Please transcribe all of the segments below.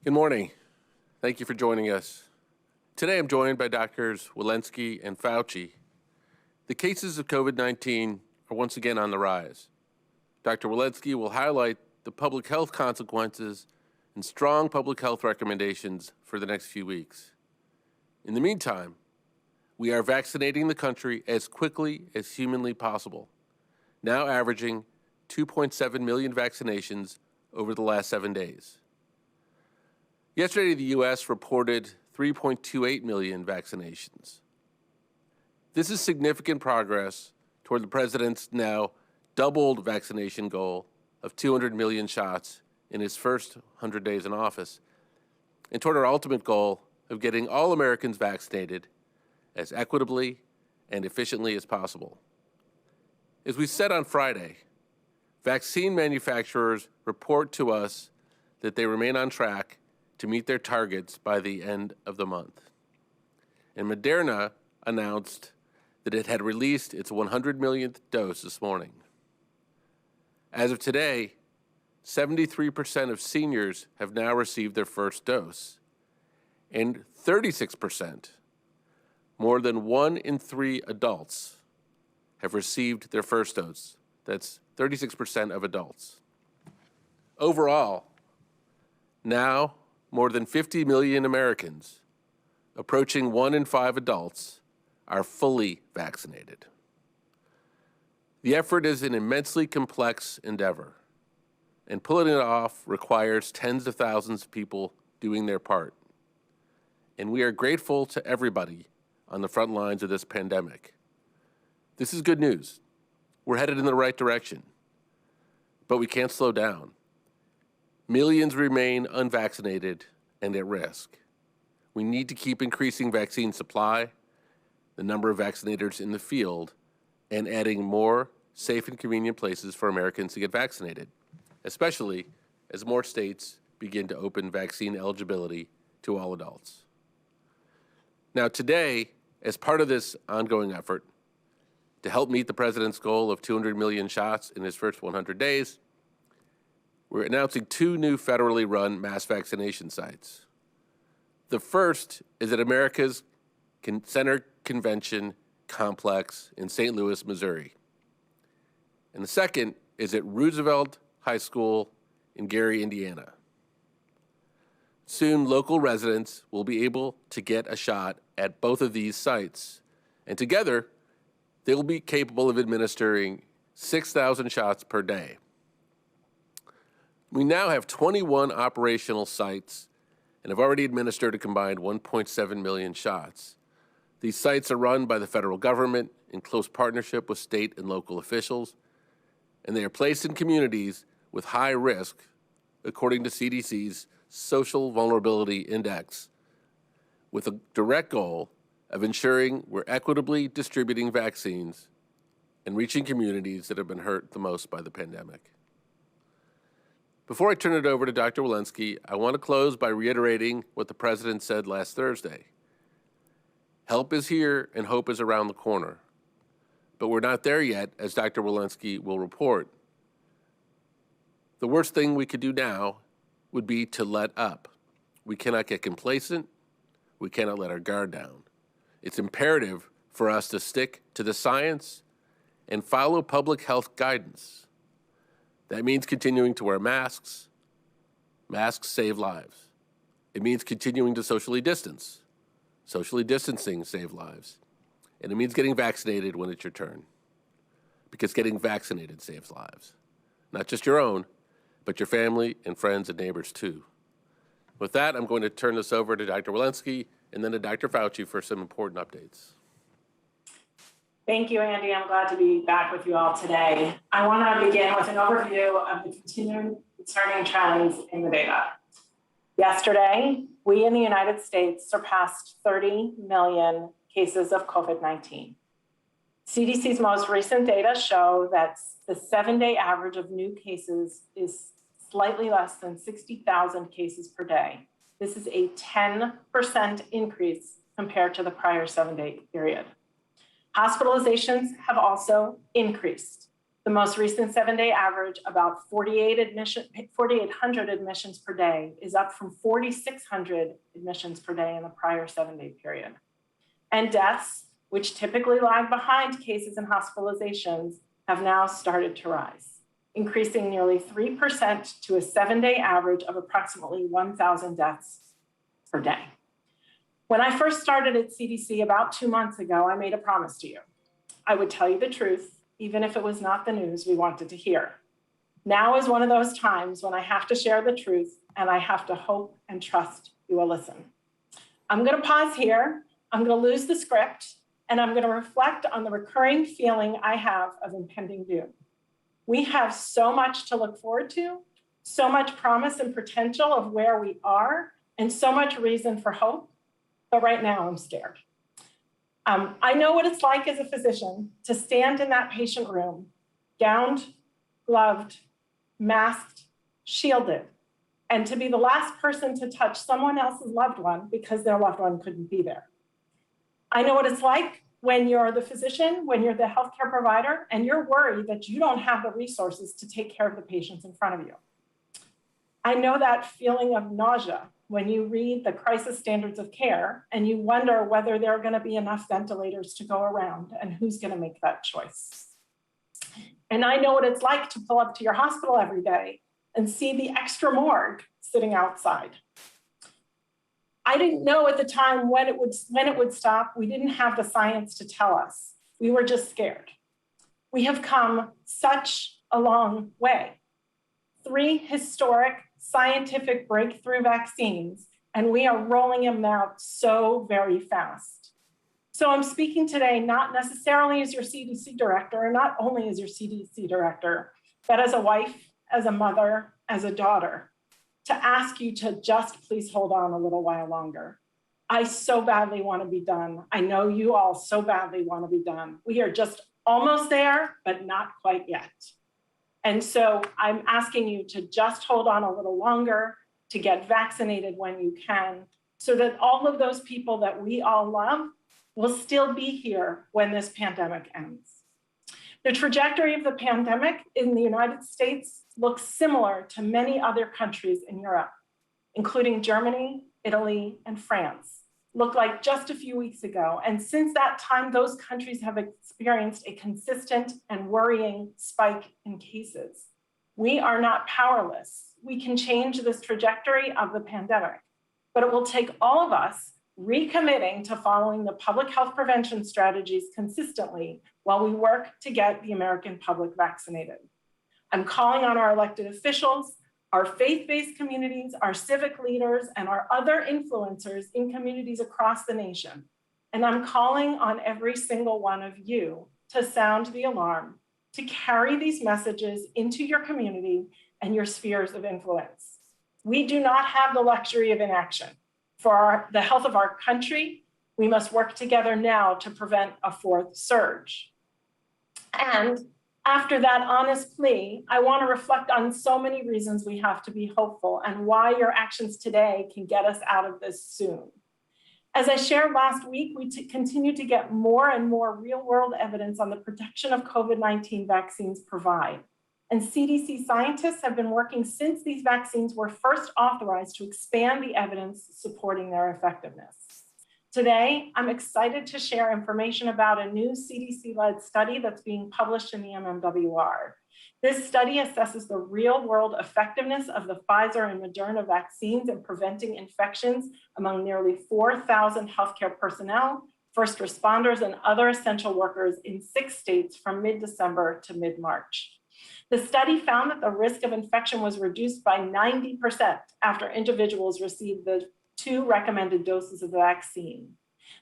Good morning. Thank you for joining us. Today I'm joined by Drs. Walensky and Fauci. The cases of COVID-19 are once again on the rise. Dr. Walensky will highlight the public health consequences and strong public health recommendations for the next few weeks. In the meantime, we are vaccinating the country as quickly as humanly possible, now averaging 2.7 million vaccinations over the last 7 days. Yesterday, the U.S. reported 3.28 million vaccinations. This is significant progress toward the president's now doubled vaccination goal of 200 million shots in his first 100 days in office, and toward our ultimate goal of getting all Americans vaccinated as equitably and efficiently as possible. As we said on Friday, vaccine manufacturers report to us that they remain on track to meet their targets by the end of the month. And Moderna announced that it had released its 100 millionth dose this morning. As of today, 73% of seniors have now received their first dose, and 36%, more than 1 in 3 adults, have received their first dose. That's 36% of adults. Overall, now more than 50 million Americans, approaching 1 in 5 adults, are fully vaccinated. The effort is an immensely complex endeavor, and pulling it off requires tens of thousands of people doing their part. And we are grateful to everybody on the front lines of this pandemic. This is good news. We're headed in the right direction, but we can't slow down. Millions remain unvaccinated and at risk. We need to keep increasing vaccine supply, the number of vaccinators in the field, and adding more safe and convenient places for Americans to get vaccinated, especially as more states begin to open vaccine eligibility to all adults. Now today, as part of this ongoing effort to help meet the president's goal of 200 million shots in his first 100 days, we're announcing 2 new federally run mass vaccination sites. The first is at America's Center Convention Complex in St. Louis, Missouri. And the second is at Roosevelt High School in Gary, Indiana. Soon, local residents will be able to get a shot at both of these sites, and together, they will be capable of administering 6,000 shots per day. We now have 21 operational sites and have already administered a combined 1.7 million shots. These sites are run by the federal government in close partnership with state and local officials, and they are placed in communities with high risk, according to CDC's Social Vulnerability Index, with a direct goal of ensuring we're equitably distributing vaccines and reaching communities that have been hurt the most by the pandemic. Before I turn it over to Dr. Walensky, I want to close by reiterating what the President said last Thursday. Help is here and hope is around the corner. But we're not there yet, as Dr. Walensky will report. The worst thing we could do now would be to let up. We cannot get complacent. We cannot let our guard down. It's imperative for us to stick to the science and follow public health guidance. That means continuing to wear masks. Masks save lives. It means continuing to socially distance. Socially distancing saves lives. And it means getting vaccinated when it's your turn. Because getting vaccinated saves lives. Not just your own, but your family and friends and neighbors too. With that, I'm going to turn this over to Dr. Walensky and then to Dr. Fauci for some important updates. Thank you, Andy. I'm glad to be back with you all today. I want to begin with an overview of the continuing concerning trends in the data. Yesterday, we in the United States surpassed 30 million cases of COVID-19. CDC's most recent data show that the 7-day average of new cases is slightly less than 60,000 cases per day. This is a 10% increase compared to the prior 7-day period. Hospitalizations have also increased. The most recent 7-day average, about 4,800 admissions per day, is up from 4,600 admissions per day in the prior 7-day period. And deaths, which typically lag behind cases and hospitalizations, have now started to rise, increasing nearly 3% to a 7-day average of approximately 1,000 deaths per day. When I first started at CDC about 2 months ago, I made a promise to you. I would tell you the truth, even if it was not the news we wanted to hear. Now is one of those times when I have to share the truth, and I have to hope and trust you will listen. I'm going to pause here. I'm going to lose the script, and I'm going to reflect on the recurring feeling I have of impending doom. We have so much to look forward to, so much promise and potential of where we are, and so much reason for hope, but right now I'm scared. I know what it's like as a physician to stand in that patient room, gowned, gloved, masked, shielded, and to be the last person to touch someone else's loved one because their loved one couldn't be there. I know what it's like when you're the physician, when you're the healthcare provider, and you're worried that you don't have the resources to take care of the patients in front of you. I know that feeling of nausea when you read the crisis standards of care and you wonder whether there are going to be enough ventilators to go around and who's going to make that choice. And I know what it's like to pull up to your hospital every day and see the extra morgue sitting outside. I didn't know at the time when it would stop. We didn't have the science to tell us. We were just scared. We have come such a long way. 3 historic scientific breakthrough vaccines, and we are rolling them out so very fast. So I'm speaking today not necessarily as your CDC director, and not only as your CDC director, but as a wife, as a mother, as a daughter, to ask you to just please hold on a little while longer. I so badly want to be done. I know you all so badly want to be done. We are just almost there, but not quite yet. And so I'm asking you to just hold on a little longer, to get vaccinated when you can, so that all of those people that we all love will still be here when this pandemic ends. The trajectory of the pandemic in the United States looks similar to many other countries in Europe, including Germany, Italy, and France, looked like just a few weeks ago. And since that time, those countries have experienced a consistent and worrying spike in cases. We are not powerless. We can change this trajectory of the pandemic, but it will take all of us recommitting to following the public health prevention strategies consistently while we work to get the American public vaccinated. I'm calling on our elected officials, our faith-based communities, our civic leaders, and our other influencers in communities across the nation. And I'm calling on every single one of you to sound the alarm, to carry these messages into your community and your spheres of influence. We do not have the luxury of inaction. For the health of our country, we must work together now to prevent a 4th surge. And after that honest plea, I want to reflect on so many reasons we have to be hopeful and why your actions today can get us out of this soon. As I shared last week, we continue to get more and more real-world evidence on the protection of COVID-19 vaccines provide. And CDC scientists have been working since these vaccines were first authorized to expand the evidence supporting their effectiveness. Today, I'm excited to share information about a new CDC-led study that's being published in the MMWR. This study assesses the real-world effectiveness of the Pfizer and Moderna vaccines in preventing infections among nearly 4,000 healthcare personnel, first responders, and other essential workers in 6 states from mid-December to mid-March. The study found that the risk of infection was reduced by 90% after individuals received the 2 recommended doses of the vaccine.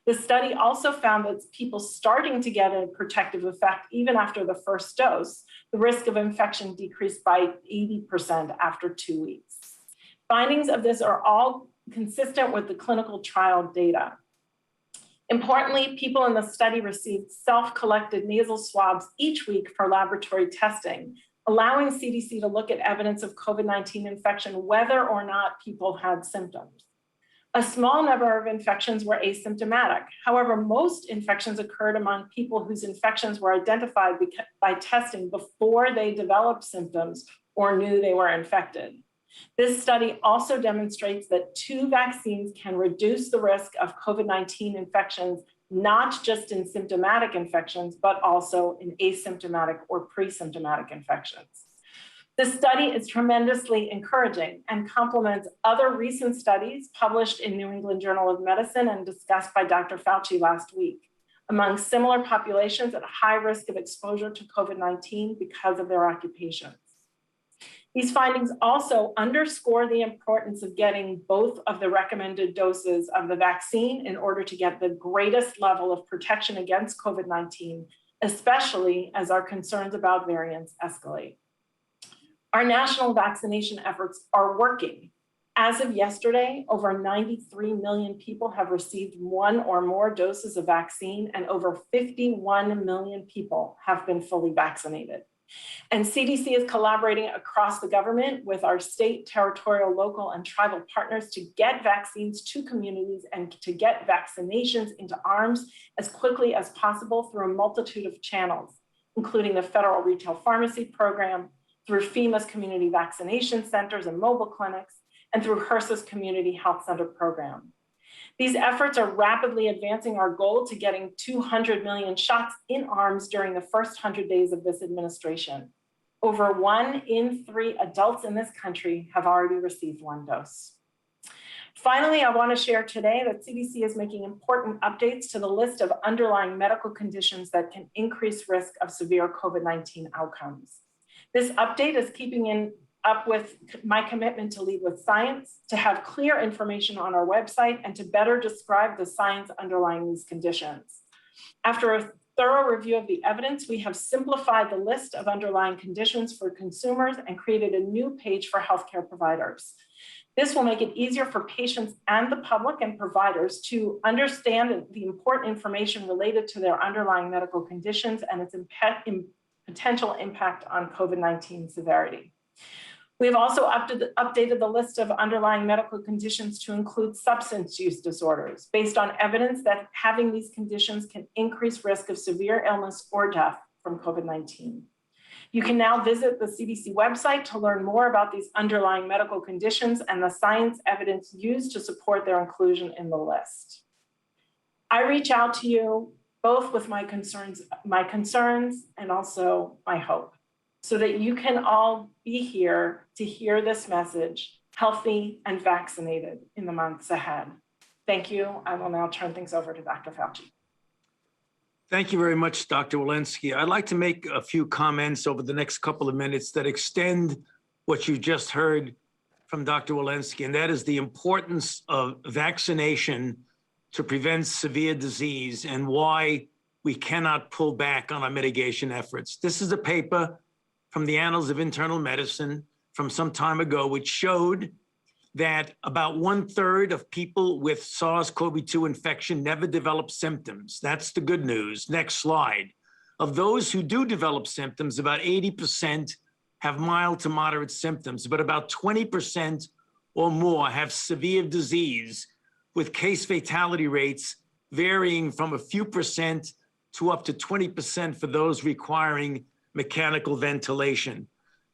The study also found that people starting to get a protective effect even after the first dose, the risk of infection decreased by 80% after 2 weeks. Findings of this are all consistent with the clinical trial data. Importantly, people in the study received self-collected nasal swabs each week for laboratory testing, allowing CDC to look at evidence of COVID-19 infection, whether or not people had symptoms. A small number of infections were asymptomatic. However, most infections occurred among people whose infections were identified by testing before they developed symptoms or knew they were infected. This study also demonstrates that 2 vaccines can reduce the risk of COVID-19 infections, not just in symptomatic infections, but also in asymptomatic or pre-symptomatic infections. This study is tremendously encouraging and complements other recent studies published in New England Journal of Medicine and discussed by Dr. Fauci last week among similar populations at high risk of exposure to COVID-19 because of their occupations. These findings also underscore the importance of getting both of the recommended doses of the vaccine in order to get the greatest level of protection against COVID-19, especially as our concerns about variants escalate. Our national vaccination efforts are working. As of yesterday, over 93 million people have received 1 or more doses of vaccine, and over 51 million people have been fully vaccinated. And CDC is collaborating across the government with our state, territorial, local, and tribal partners to get vaccines to communities and to get vaccinations into arms as quickly as possible through a multitude of channels, including the Federal Retail Pharmacy Program, through FEMA's community vaccination centers and mobile clinics, and through HRSA's Community Health Center program. These efforts are rapidly advancing our goal to getting 200 million shots in arms during the first 100 days of this administration. Over 1 in 3 adults in this country have already received 1 dose. Finally, I want to share today that CDC is making important updates to the list of underlying medical conditions that can increase risk of severe COVID-19 outcomes. This update is keeping up with my commitment to lead with science, to have clear information on our website, and to better describe the science underlying these conditions. After a thorough review of the evidence, we have simplified the list of underlying conditions for consumers and created a new page for healthcare providers. This will make it easier for patients and the public and providers to understand the important information related to their underlying medical conditions and its potential impact on COVID-19 severity. We have also updated the list of underlying medical conditions to include substance use disorders based on evidence that having these conditions can increase risk of severe illness or death from COVID-19. You can now visit the CDC website to learn more about these underlying medical conditions and the science evidence used to support their inclusion in the list. I reach out to you both with my concerns and also my hope, so that you can all be here to hear this message, healthy and vaccinated, in the months ahead. Thank you. I will now turn things over to Dr. Fauci. Thank you very much, Dr. Walensky. I'd like to make a few comments over the next couple of minutes that extend what you just heard from Dr. Walensky, and that is the importance of vaccination to prevent severe disease and why we cannot pull back on our mitigation efforts. This is a paper from the Annals of Internal Medicine from some time ago, which showed that about 1/3 of people with SARS-CoV-2 infection never develop symptoms. That's the good news. Next slide. Of those who do develop symptoms, about 80% have mild to moderate symptoms, but about 20% or more have severe disease, with case fatality rates varying from a few percent to up to 20% for those requiring mechanical ventilation.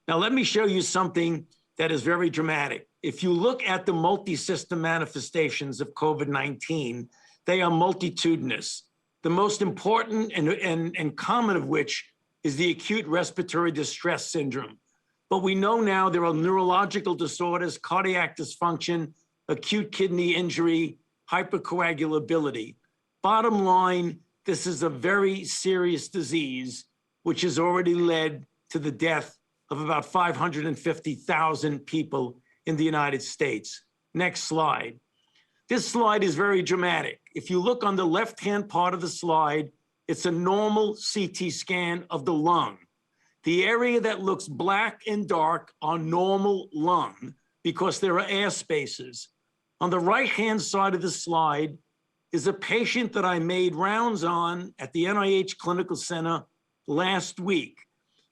Now, let me show you something that is very dramatic. If you look at the multi-system manifestations of COVID-19, they are multitudinous. The most important and common of which is the acute respiratory distress syndrome. But we know now there are neurological disorders, cardiac dysfunction, acute kidney injury, hypercoagulability. Bottom line, this is a very serious disease, which has already led to the death of about 550,000 people in the United States. Next slide. This slide is very dramatic. If you look on the left-hand part of the slide, it's a normal CT scan of the lung. The area that looks black and dark are normal lung because there are air spaces. On the right-hand side of the slide is a patient that I made rounds on at the NIH Clinical Center last week.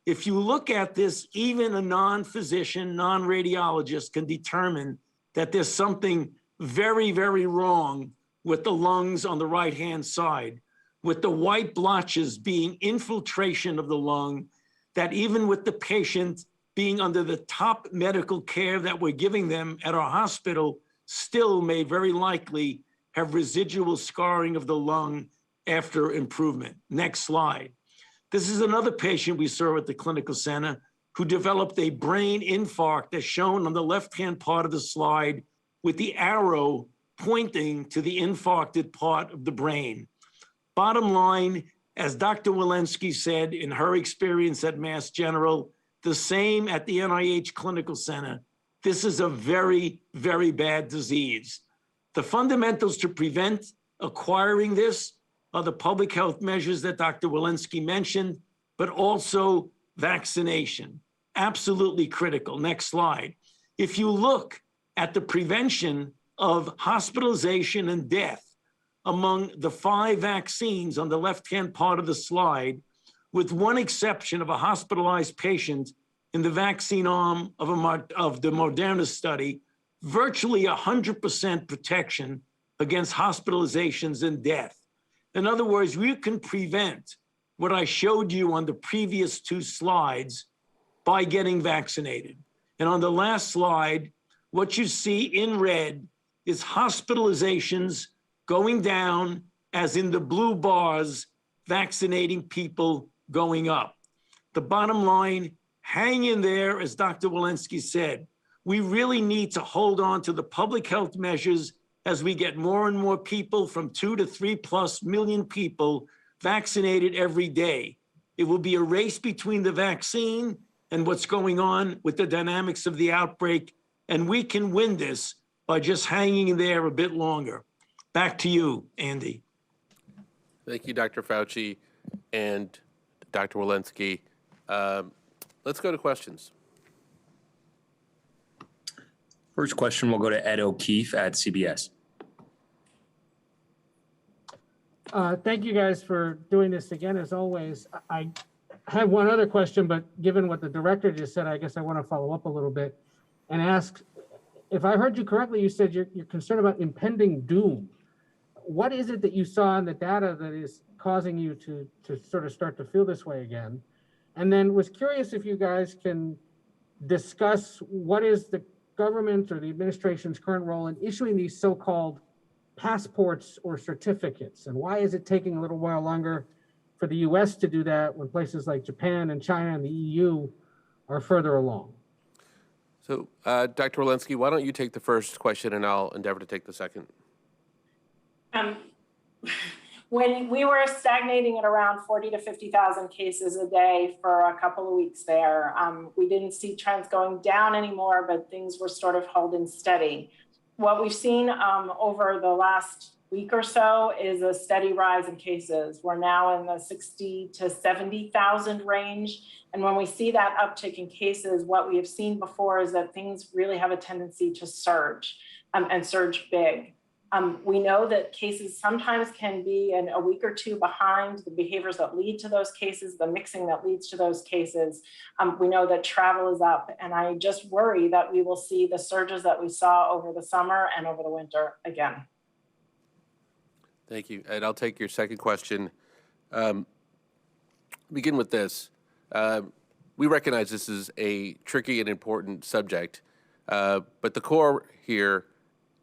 If you look at this, even a non-physician, non-radiologist can determine that there's something very, very wrong with the lungs on the right-hand side, with the white blotches being infiltration of the lung, that even with the patient being under the top medical care that we're giving them at our hospital, still may very likely have residual scarring of the lung after improvement. Next slide. This is another patient we saw at the clinical center who developed a brain infarct, as shown on the left-hand part of the slide, with the arrow pointing to the infarcted part of the brain. Bottom line, as Dr. Walensky said in her experience at Mass General, the same at the NIH Clinical Center, this is a very, very bad disease. The fundamentals to prevent acquiring this are the public health measures that Dr. Walensky mentioned, but also vaccination. Absolutely critical. Next slide. If you look at the prevention of hospitalization and death among the 5 vaccines on the left-hand part of the slide, with one exception of a hospitalized patient in the vaccine arm of the Moderna study, virtually 100% protection against hospitalizations and death. In other words, we can prevent what I showed you on the previous 2 slides by getting vaccinated. And on the last slide, what you see in red is hospitalizations going down, as in the blue bars, vaccinating people going up. The bottom line, hang in there, as Dr. Walensky said. We really need to hold on to the public health measures as we get more and more people, from 2 to 3+ million people, vaccinated every day. It will be a race between the vaccine and what's going on with the dynamics of the outbreak, and we can win this by just hanging in there a bit longer. Back to you, Andy. Thank you, Dr. Fauci and Dr. Walensky. Let's go to questions. First question will go to Ed O'Keefe at CBS. Thank you guys for doing this again, as always. I have one other question, but given what the director just said, I guess I want to follow up a little bit and ask, if I heard you correctly, you said you're concerned about impending doom. What is it that you saw in the data that is causing you to sort of start to feel this way again? And then was curious if you guys can discuss what is the government or the administration's current role in issuing these so-called passports or certificates, and why is it taking a little while longer for the US to do that when places like Japan and China and the EU are further along? So, Dr. Walensky, why don't you take the first question and I'll endeavor to take the second. When we were stagnating at around 40 to 50,000 cases a day for a couple of weeks there, we didn't see trends going down anymore, but things were sort of holding steady. What we've seen over the last week or so is a steady rise in cases. We're now in the 60 to 70,000 range. And when we see that uptick in cases, what we have seen before is that things really have a tendency to surge and surge big. We know that cases sometimes can be a week or 2 behind the behaviors that lead to those cases, the mixing that leads to those cases. We know that travel is up, and I just worry that we will see the surges that we saw over the summer and over the winter again. Thank you. And I'll take your second question. Begin with this. We recognize this is a tricky and important subject, but the core here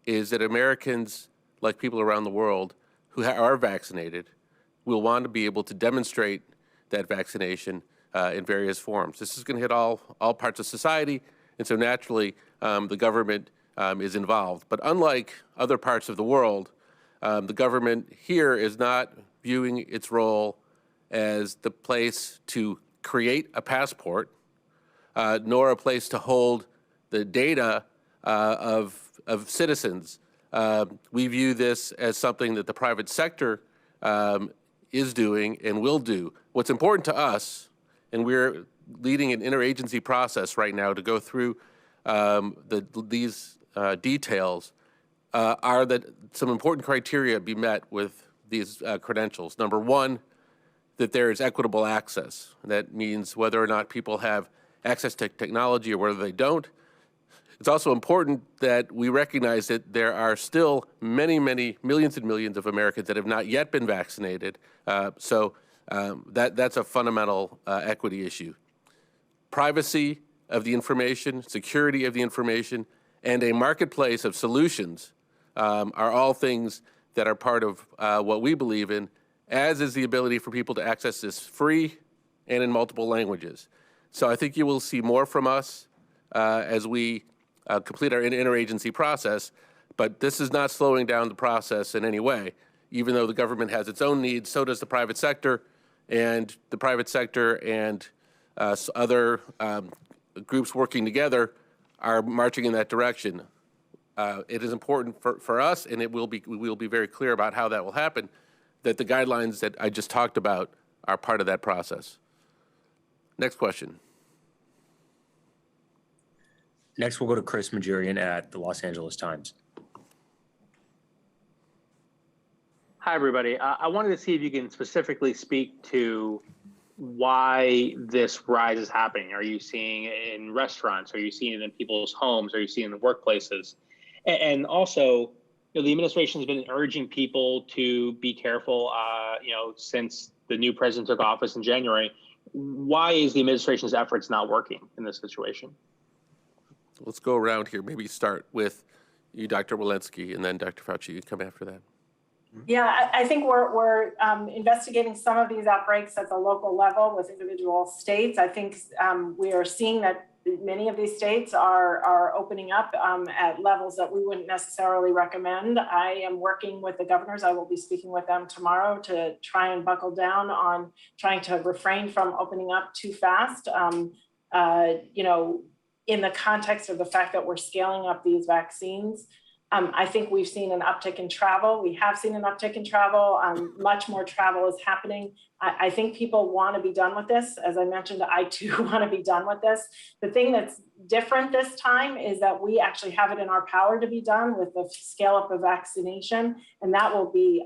is that Americans, like people around the world who are vaccinated, will want to be able to demonstrate that vaccination in various forms. This is going to hit all parts of society, and so naturally the government is involved. But unlike other parts of the world, the government here is not viewing its role as the place to create a passport, nor a place to hold the data of citizens. We view this as something that the private sector is doing and will do. What's important to us, and we're leading an interagency process right now to go through these details, are that some important criteria be met with these credentials. Number one, that there is equitable access. That means whether or not people have access to technology or whether they don't. It's also important that we recognize that there are still many, many millions and millions of Americans that have not yet been vaccinated. That's a fundamental equity issue. Privacy of the information, security of the information, and a marketplace of solutions are all things that are part of what we believe in, as is the ability for people to access this free and in multiple languages. So I think you will see more from us as we complete our interagency process, but this is not slowing down the process in any way. Even though the government has its own needs, so does the private sector, and the private sector and other groups working together are marching in that direction. It is important for us, and we will be very clear about how that will happen, that the guidelines that I just talked about are part of that process. Next question. Next, we'll go to Chris Majurian at the Los Angeles Times. Hi, everybody. I wanted to see if you can specifically speak to why this rise is happening. Are you seeing it in restaurants? Are you seeing it in people's homes? Are you seeing it in the workplaces? And also, the administration has been urging people to be careful, since the new president took office in January. Why is the administration's efforts not working in this situation? Let's go around here. Maybe start with you, Dr. Walensky, and then Dr. Fauci. You come after that. Yeah, I think we're investigating some of these outbreaks at the local level with individual states. I think we are seeing that many of these states are opening up at levels that we wouldn't necessarily recommend. I am working with the governors. I will be speaking with them tomorrow to try and buckle down on trying to refrain from opening up too fast. In the context of the fact that we're scaling up these vaccines. I think we've seen an uptick in travel. We have seen an uptick in travel. Much more travel is happening. I think people want to be done with this. As I mentioned, I too want to be done with this. The thing that's different this time is that we actually have it in our power to be done with the scale up of vaccination. And that will be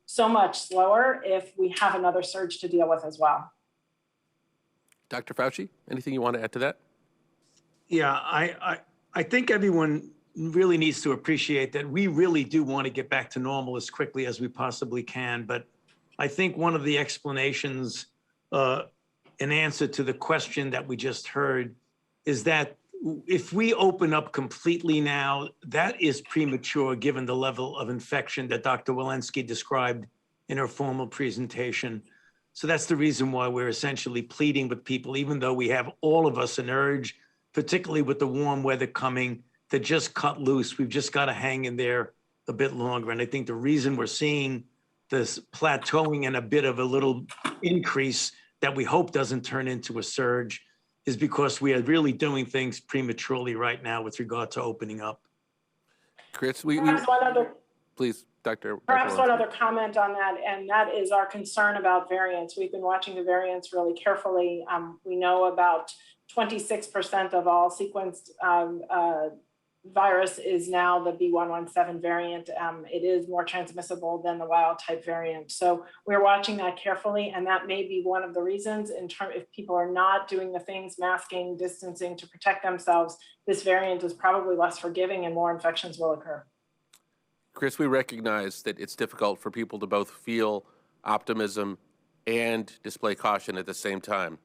so much slower if we have another surge to deal with as well. Dr. Fauci, anything you want to add to that? Yeah, I think everyone really needs to appreciate that we really do want to get back to normal as quickly as we possibly can. But I think one of the explanations in answer to the question that we just heard is that if we open up completely now, that is premature given the level of infection that Dr. Walensky described in her formal presentation. So that's the reason why we're essentially pleading with people, even though we have all of us an urge, particularly with the warm weather coming, to just cut loose. We've just got to hang in there a bit longer. And I think the reason we're seeing this plateauing and a bit of a little increase that we hope doesn't turn into a surge is because we are really doing things prematurely right now with regard to opening up. Chris, please, Dr. Perhaps one other comment on that, and that is our concern about variants. We've been watching the variants really carefully. We know about 26% of all sequenced virus is now the B117 variant. It is more transmissible than the wild type variant. So we're watching that carefully, and that may be one of the reasons if people are not doing the things, masking, distancing to protect themselves, this variant is probably less forgiving and more infections will occur. Chris, we recognize that it's difficult for people to both feel optimism and display caution at the same time.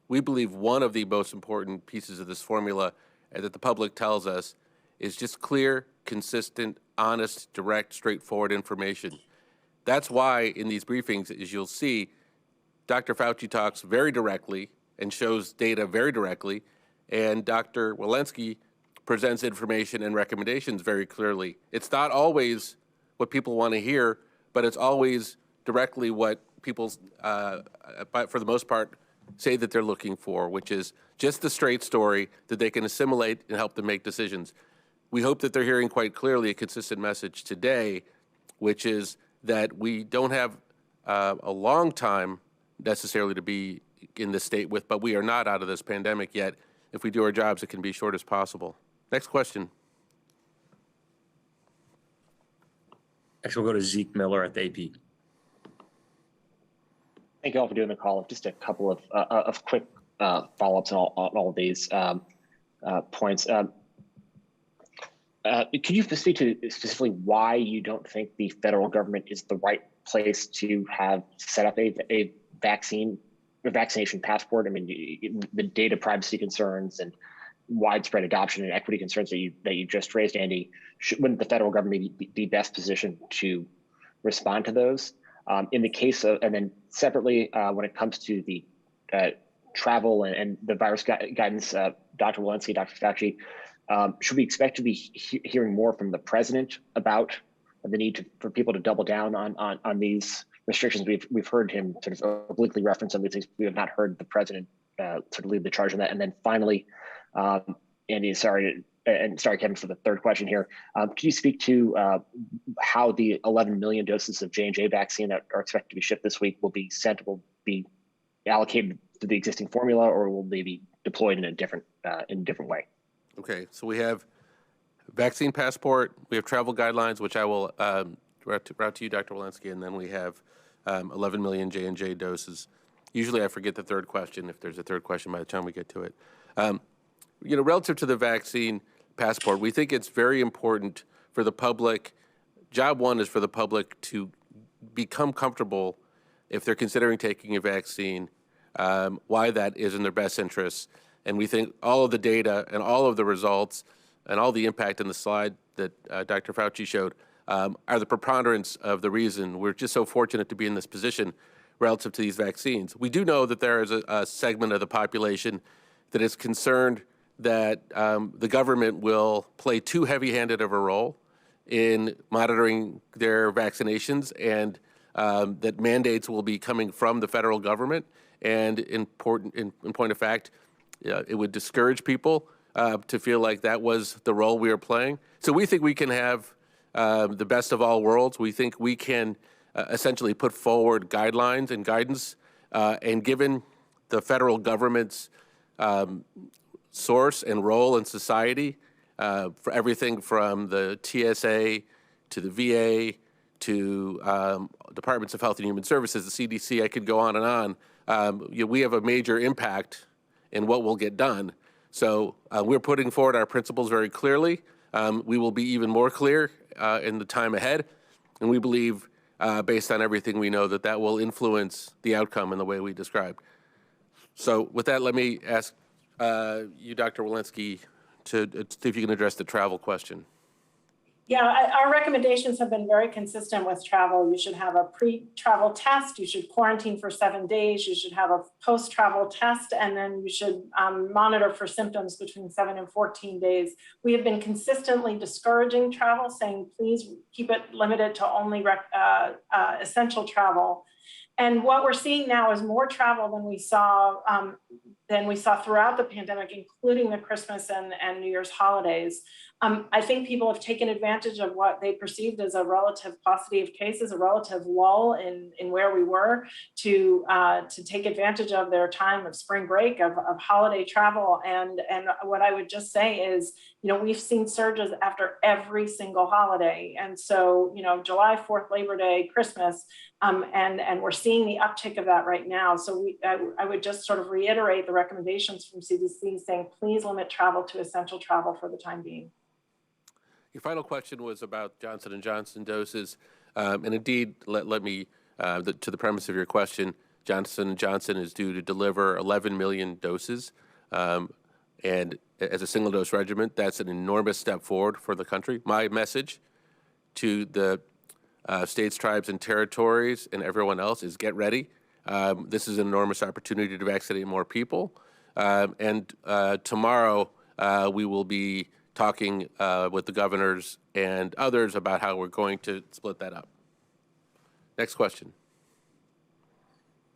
We believe one of the most important pieces of this formula that the public tells us is just clear, consistent, honest, direct, straightforward information. That's why in these briefings, as you'll see, Dr. Fauci talks very directly and shows data very directly, and Dr. Walensky presents information and recommendations very clearly. It's not always what people want to hear, but it's always directly what people, for the most part, say that they're looking for, which is just the straight story that they can assimilate and help them make decisions. We hope that they're hearing quite clearly a consistent message today, which is that we don't have a long time necessarily to be in this state with, but we are not out of this pandemic yet. If we do our jobs, it can be short as possible. Next question. Next, we'll go to Zeke Miller at the AP. Thank you all for doing the call. Just a couple of quick follow-ups on all of these points. Could you speak to specifically why you don't think the federal government is the right place to have set up a vaccination passport? I mean, the data privacy concerns and widespread adoption and equity concerns that you just raised, Andy. Wouldn't the federal government be best positioned to respond to those? In the case of, and then separately, when it comes to the travel and the virus guidance, Dr. Walensky, Dr. Fauci, should we expect to be hearing more from the president about the need for people to double down on these restrictions? We've heard him sort of obliquely reference some of these things. We have not heard the president sort of lead the charge on that. And then finally, Andy, sorry, Kevin, for the third question here. Can you speak to how the 11 million doses of J&J vaccine that are expected to be shipped this week will be sent, will be allocated to the existing formula, or will they be deployed in a different way? Okay, so we have vaccine passport, we have travel guidelines, which I will route to you, Dr. Walensky, and then we have 11 million J&J doses. Usually I forget the third question, if there's a third question by the time we get to it. Relative to the vaccine passport, we think it's very important for the public. Job one is for the public to become comfortable if they're considering taking a vaccine, why that is in their best interest. And we think all of the data and all of the results and all the impact in the slide that Dr. Fauci showed are the preponderance of the reason we're just so fortunate to be in this position relative to these vaccines. We do know that there is a segment of the population that is concerned that the government will play too heavy-handed of a role in monitoring their vaccinations, and that mandates will be coming from the federal government. And in point of fact, it would discourage people to feel like that was the role we were playing. So we think we can have the best of all worlds. We think we can essentially put forward guidelines and guidance, and given the federal government's source and role in society, for everything from the TSA to the VA to Departments of Health and Human Services, the CDC, I could go on and on. We have a major impact in what will get done. So we're putting forward our principles very clearly. We will be even more clear in the time ahead. And we believe, based on everything we know, that will influence the outcome in the way we described. So with that, let me ask you, Dr. Walensky, to see if you can address the travel question. Yeah, our recommendations have been very consistent with travel. You should have a pre-travel test. You should quarantine for 7 days. You should have a post-travel test, and then you should monitor for symptoms between 7 and 14 days. We have been consistently discouraging travel, saying please keep it limited to only essential travel. And what we're seeing now is more travel than we saw throughout the pandemic, including the Christmas and New Year's holidays. I think people have taken advantage of what they perceived as a relative paucity of cases, a relative lull in where we were, to take advantage of their time of spring break, of holiday travel. And what I would just say is, we've seen surges after every single holiday. And so, July 4th, Labor Day, Christmas, and we're seeing the uptick of that right now. So I would just sort of reiterate the recommendations from CDC saying, please limit travel to essential travel for the time being. Your final question was about Johnson & Johnson doses. And indeed, let me, to the premise of your question, Johnson & Johnson is due to deliver 11 million doses. And as a single dose regimen, that's an enormous step forward for the country. My message to the states, tribes, and territories and everyone else is get ready. This is an enormous opportunity to vaccinate more people. And tomorrow we will be talking with the governors and others about how we're going to split that up. Next question.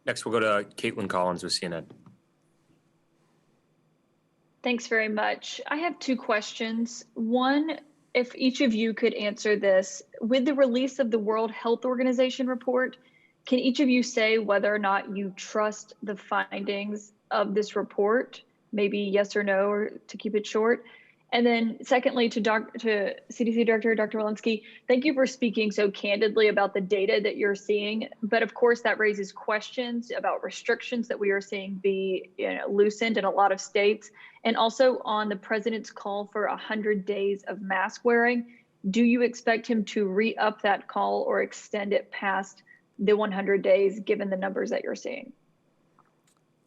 Next, we'll go to Caitlin Collins with CNN. Thanks very much. I have two questions. One, if each of you could answer this, with the release of the World Health Organization report, can each of you say whether or not you trust the findings of this report? Maybe yes or no, or to keep it short. And then secondly, to CDC Director, Dr. Walensky, thank you for speaking so candidly about the data that you're seeing. But of course, that raises questions about restrictions that we are seeing be loosened in a lot of states. And also on the president's call for 100 days of mask wearing, do you expect him to re-up that call or extend it past the 100 days, given the numbers that you're seeing?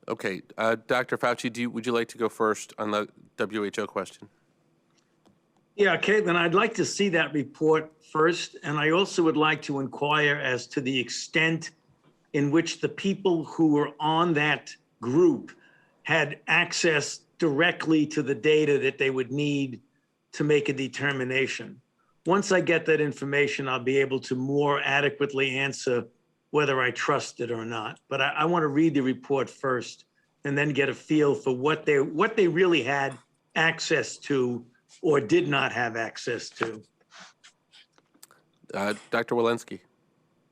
Okay, Dr. Fauci, would you like to go first on the WHO question? Yeah, Caitlin, I'd like to see that report first. And I also would like to inquire as to the extent in which the people who were on that group had access directly to the data that they would need to make a determination. Once I get that information, I'll be able to more adequately answer whether I trust it or not. But I want to read the report first and then get a feel for what they really had access to or did not have access to. Dr. Walensky.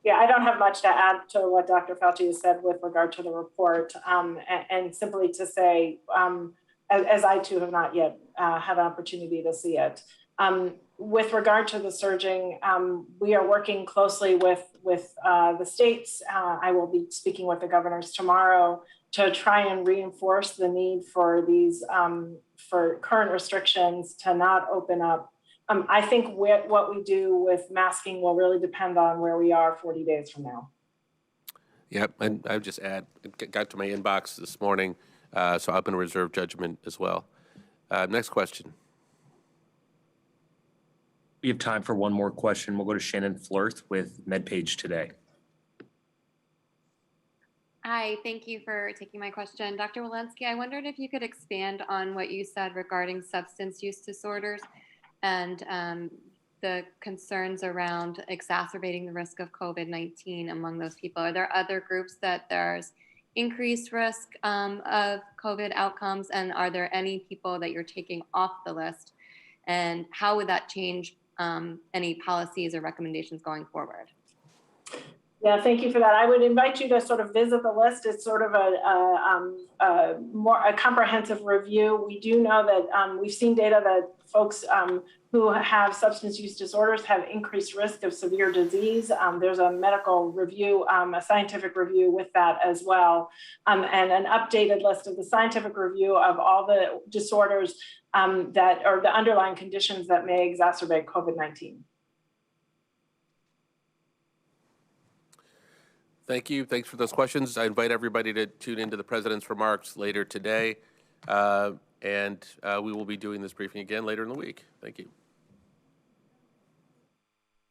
Yeah, I don't have much to add to what Dr. Fauci has said with regard to the report, and simply to say, as I too have not yet had an opportunity to see it. With regard to the surging, we are working closely with the states. I will be speaking with the governors tomorrow to try and reinforce the need for these for current restrictions to not open up. I think what we do with masking will really depend on where we are 40 days from now. Yep, and I would just add, it got to my inbox this morning, so I'm going to reserve judgment as well. Next question. We have time for one more question. We'll go to Shannon Flirth with MedPage Today. Hi, thank you for taking my question. Dr. Walensky, I wondered if you could expand on what you said regarding substance use disorders and the concerns around exacerbating the risk of COVID-19 among those people. Are there other groups that there's increased risk of COVID outcomes? And are there any people that you're taking off the list? And how would that change any policies or recommendations going forward? Yeah, thank you for that. I would invite you to sort of visit the list. It's sort of a comprehensive review. We do know that we've seen data that folks who have substance use disorders have increased risk of severe disease. There's a medical review, a scientific review with that as well, and an updated list of the scientific review of all the disorders that are the underlying conditions that may exacerbate COVID-19. Thank you. Thanks for those questions. I invite everybody to tune into the President's remarks later today, and we will be doing this briefing again later in the week. Thank you.